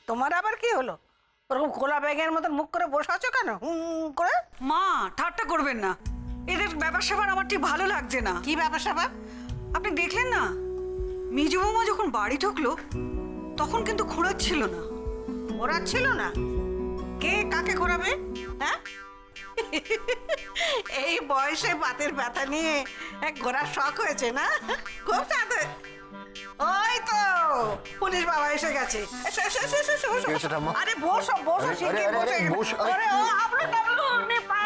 তোমার আবার কি হলো? ওরকম খোলা ব্যাগের মতন মুখ করে বসে আছো কেন করে? মা ঠাট্টা করবেন না, এদের ব্যাপার স্যাপার আমার ঠিক ভালো লাগছে না। কি ব্যাপার স্যাপার? আপনি দেখলেন না মেজো বৌমা যখন বাড়ি ঢুকলো তখন কিন্তু ঘোরাচ্ছিল না। ঘোরাচ্ছিল না? কে কাকে ঘোরাবে? হ্যাঁ, এই বয়সে বাতের ব্যথা নিয়ে এক ঘোরার শখ হয়েছে না? খুব সাথে। ওই তো পুলিশ বাবা এসে গেছে। এসো, এসো, এসো, এসো, এসো, এসো। কি হয়েছে ঠাম্মা? আরে বসো বসো, আরে, শিগগির আরে, আরে, বসে। বসো, আরে, আরে ও আপনি ডাবলু নে পা।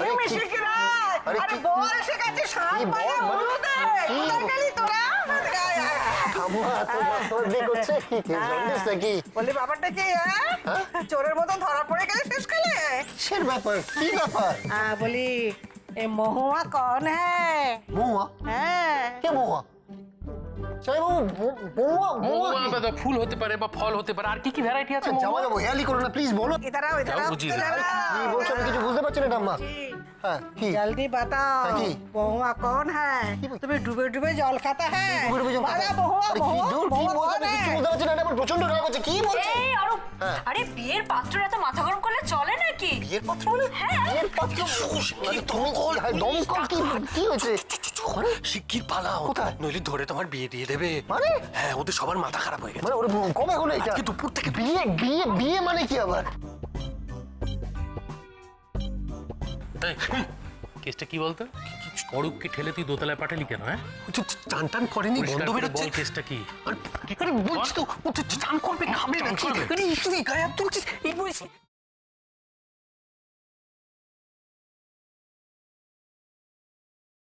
আরে, এমনি কি? শিগগির আয়। আরে, আরে কি? বর এসে গেছে, শাল কি বর? পায়ে হলুদে। কি? কোথায় গেলি তোরা? আয়, আয়, আয়। ঠাম্মা তোমার সর্দি করছে কি? জন্ডিস নাকি? বলি ব্যাপারটা কি? হ্যাঁ, চোরের মতন ধরা পড়ে গেলে শেষকালে। কিসের ব্যাপার? কি ব্যাপার? বলি এ মহুয়া কौन है? মহুয়া? হ্যাঁ, কে মহুয়া? জামাইবাবু, মহুয়া মহুয়া কি? মহুয়া ফুল হতে পারে বা ফল হতে পারে, আর কি কি ভ্যারাইটি আছে? জামাইবাবু হেয়ালি করো না প্লিজ, বলো। इधर आओ, इधर आओ, বুঝিয়ে इधर দাও। কি आओ। বলছো আমি কিছু বুঝতে পারছি না ঠাম্মা। হ্যাঁ কি? जल्दी बताओ, हाँ जी। महुआ कौन है? तुम्हें डूबे डूबे जल खाता है? ডুবে ডুবে জল খাচ্ছে। अरे महुआ আরে কি महुआ দূর, কি महुआ বলছো कौन আমি কিছু है? বুঝতে পারছি না, এটা আমার প্রচন্ড রাগ হচ্ছে। কি বলছো? এই অরূপ, হ্যাঁ। আরে বিয়ের পাত্ররা তো মাথা গরম করলে চলে নাকি? বিয়ের পাত্র মানে? হ্যাঁ। বিয়ের পাত্র? আরে দমকল, হ্যাঁ দমকল। কি হয়েছে? আরে, শিগগির পালাও, কোথায়? নইলে ধরে তোমার বিয়ে দিয়ে দেবে। মানে? হ্যাঁ, ওদের সবার মাথা খারাপ হয়ে গেছে। মানে ওরে কবে হলো এটা? আজকে দুপুর থেকে। বিয়ে বিয়ে বিয়ে মানে কি আবার? এই, কেসটা কি বলতো? অরূপকে ঠেলে তুই দোতলায় পাঠালি কেন? হ্যাঁ, টান টান করেনি, পরিষ্কার বন্ধ করে বেরোচ্ছে। বল কেসটা কি? আরে বলছি তো, ও তো চান করবে, খাবে চান নাকি? করবে? আরে তুই গায়ে হাত তুলছিস, এই বয়সে?